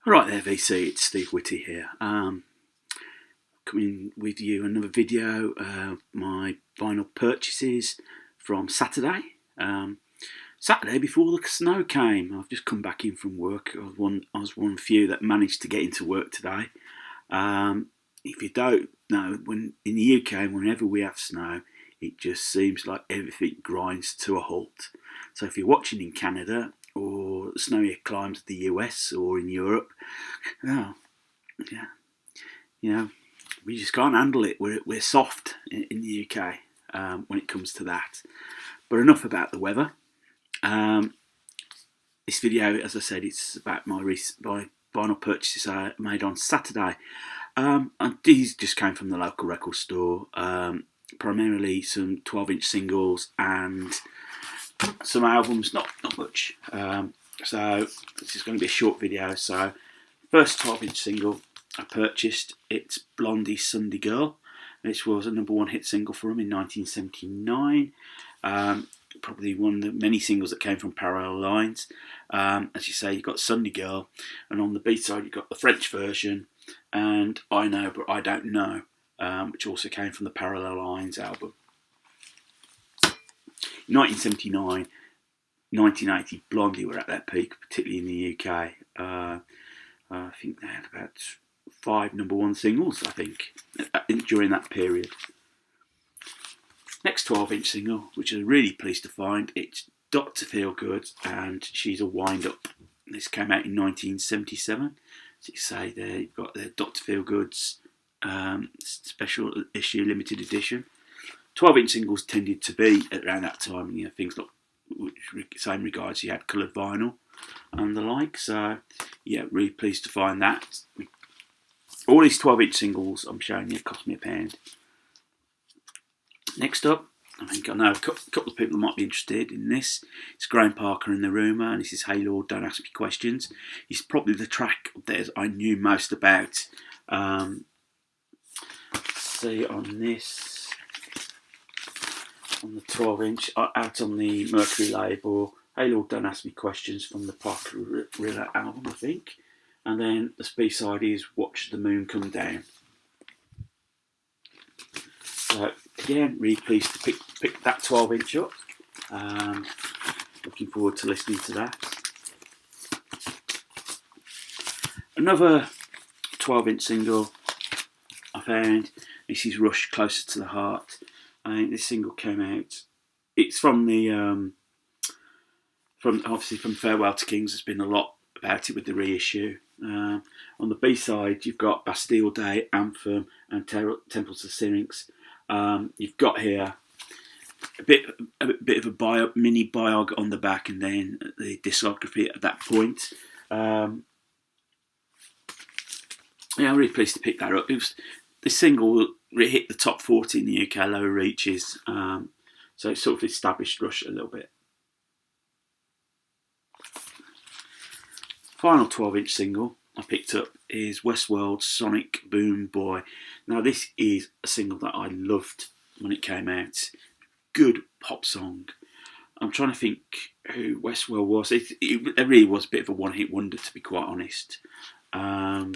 Alright there VC, it's Steve Whitty here. Coming with you another video of my vinyl purchases from Saturday. Saturday before the snow came. I've just come back in from work. I was one of the few that managed to get into work today. If you don't know, when in the UK, whenever we have snow, it just seems like everything grinds to a halt. So if you're watching in Canada or snowier climes of the US or in Europe, oh, yeah, we just can't handle it. We're soft in the UK when it comes to that. But enough about the weather. This video, as I said, it's about my vinyl purchases I made on Saturday. And these just came from the local record store. Primarily some 12-inch singles and some albums, not much. So this is going to be a short video. So first 12-inch single I purchased, it's Blondie Sunday Girl. This was a #1 hit single for him in 1979. Probably one of the many singles that came from Parallel Lines. As you say, you've got Sunday Girl, and on the B side you've got the French version and I Know But I Don't Know, which also came from the Parallel Lines album. 1979, 1980, Blondie were at their peak, particularly in the UK. I think they had about 5 #1 singles, I think, during that period. Next 12-inch single, which I'm really pleased to find, it's Dr. Feelgood and She's a Wind-Up. This came out in 1977. As you say there, you've got the Dr. Feelgood's special issue limited edition. 12-inch singles tended to be around that time, things like, same regards, you had coloured vinyl and the like. So yeah, really pleased to find that. All these 12-inch singles I'm showing you cost me £1. Next up, I think I know a couple of people might be interested in this. It's Graham Parker and the Rumour, and this is Hey Lord, Don't Ask Me Questions. It's probably the track of theirs I knew most about. See on this, on the 12-inch, out on the Mercury label, Hey Lord, Don't Ask Me Questions from the Parker Rilla album, I think. And then the B-side is Watch the Moon Come Down. So again, really pleased to pick that 12-inch up. Looking forward to listening to that. Another 12-inch single I found. This is Rush, Closer to the Heart. I think this single came out. It's from the obviously from Farewell to Kings. There's been a lot about it with the reissue. On the B-side, you've got Bastille Day, Anthem, and Temples of Syrinx. You've got here a bit of a mini biog on the back, and then the discography at that point. Yeah, I'm really pleased to pick that up. This single hit the top 40 in the UK lower reaches, so it sort of established Rush a little bit. Final 12-inch single I picked up is Westworld's Sonic Boom Boy. Now this is a single that I loved when it came out. Good pop song. I'm trying to think who Westworld was. It really was a bit of a one-hit wonder, to be quite honest. On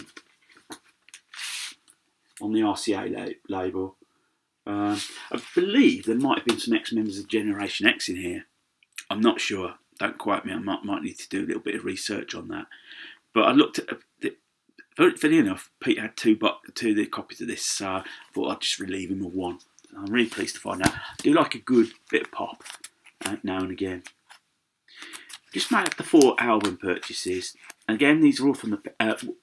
the RCA label. I believe there might have been some ex-members of Generation X in here. I'm not sure. Don't quote me. I might need to do a little bit of research on that. But I looked at it. Funny enough, Pete had two copies of this, so I thought I'd just relieve him of one. I'm really pleased to find out. I do like a good bit of pop now and again. Just made up the 4 album purchases. And again, these are all from the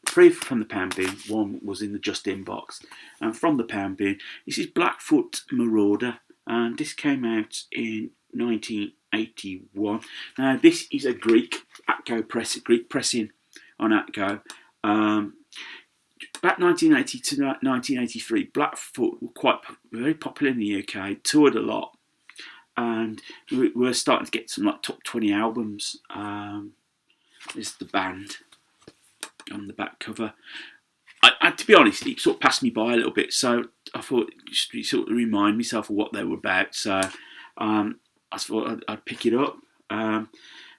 3 from the Pound Bin. 1 was in the Just In box. And from the Pound Bin, this is Blackfoot Marauder, and this came out in 1981. Now this is a Greek pressing on Atco. About 1980 to 1983, Blackfoot were very popular in the UK, toured a lot, and we were starting to get some like top 20 albums. There's the band on the back cover. I to be honest, it sort of passed me by a little bit, so I thought just to sort of remind myself of what they were about. So I thought I'd pick it up.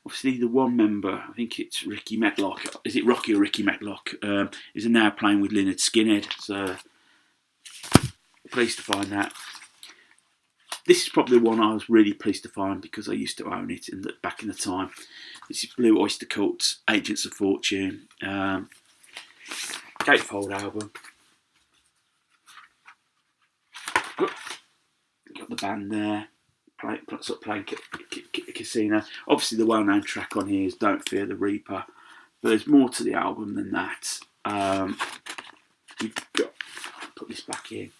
obviously the one member, I think it's Ricky Medlock. Is it Rocky or Ricky Medlock? Is now playing with Lynyrd Skynyrd. So pleased to find that. This is probably the one I was really pleased to find because I used to own it back in the time. This is Blue Oyster Cult's Agents of Fortune. Gatefold album. Got the band there. Playing Casino. Obviously the well-known track on here is Don't Fear the Reaper. But there's more to the album than that. You've got, put this back in.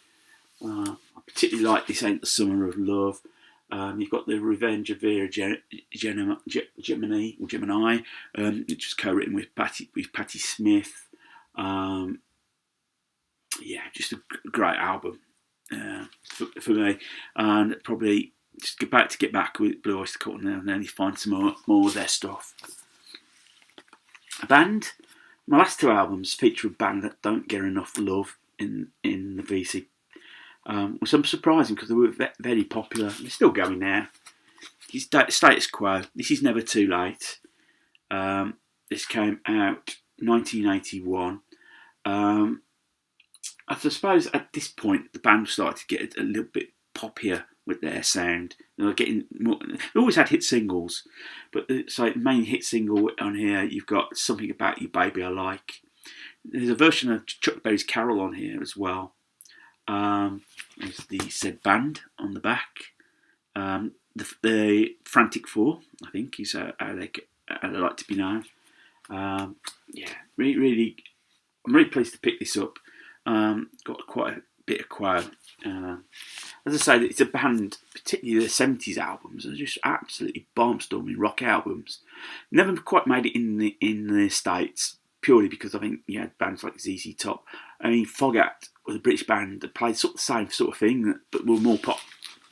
I particularly like This Ain't the Summer of Love. You've got The Revenge of Vera Gemini, which was co-written with Patti Smith. Yeah, just a great album for me. And probably just get back with Blue Oyster Cult and then find some more of their stuff. A band. My last two albums feature a band that don't get enough love in the VC. Which I'm surprising because they were very popular. They're still going now. It's Status Quo. This is Never Too Late. This came out 1981. I suppose at this point the band started to get a little bit poppier with their sound. They were getting more. They always had hit singles, but the main hit single on here, you've got Something About You, Baby I Like. There's a version of Chuck Berry's Carol on here as well. There's the said band on the back. The Frantic Four, I think, is how they like to be known. Yeah, really, I'm really pleased to pick this up. Got quite a bit of Quo. As I say, it's a band, particularly the 70s albums, are just absolutely barnstorming rock albums. Never quite made it in the States, purely because I think you had bands like ZZ Top. I mean, Foghat was a British band that played sort of the same sort of thing, but were more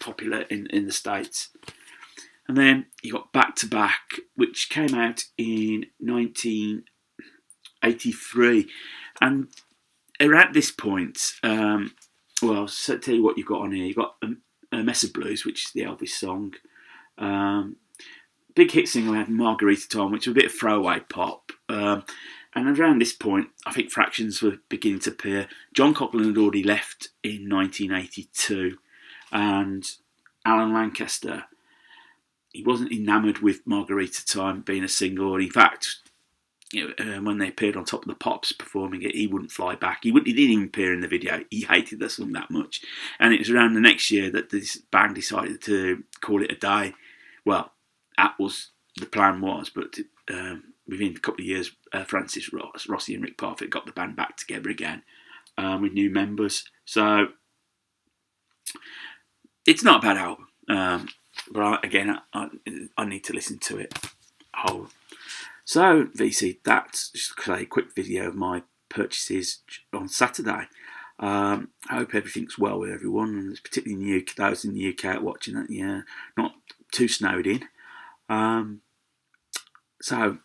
popular in the States. And then you got Back to Back, which came out in 1983. And around this point, well, I'll tell you what you've got on here. You've got a Mess of Blues, which is the Elvis song. Big hit single had Margarita Time, which was a bit of throwaway pop. And around this point, I think Fractions were beginning to appear. John Coughlin had already left in 1982. And Alan Lancaster, he wasn't enamoured with Margarita Time being a single. In fact, when they appeared on Top of the Pops performing it, he wouldn't fly back. He didn't even appear in the video. He hated the song that much. And it was around the next year that this band decided to call it a day. Well, that was the plan was, but within a couple of years, Francis Rossi and Rick Parfitt got the band back together again with new members. So it's not a bad album, but I need to listen to it whole. So VC, that's just a quick video of my purchases on Saturday. I hope everything's well with everyone, and particularly those in the UK watching that. Yeah, not too snowed in. So,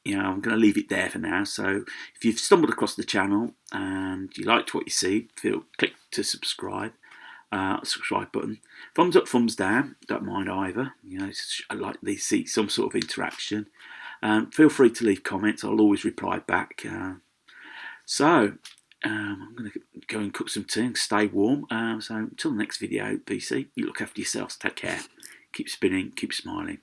I'm going to leave it there for now. So, if you've stumbled across the channel and you liked what you see, click to subscribe. Subscribe button. Thumbs up, thumbs down. Don't mind either. I like to see some sort of interaction. Feel free to leave comments. I'll always reply back. I'm going to go and cook some tea and stay warm. So until the next video, BC, you look after yourselves. Take care. Keep spinning. Keep smiling.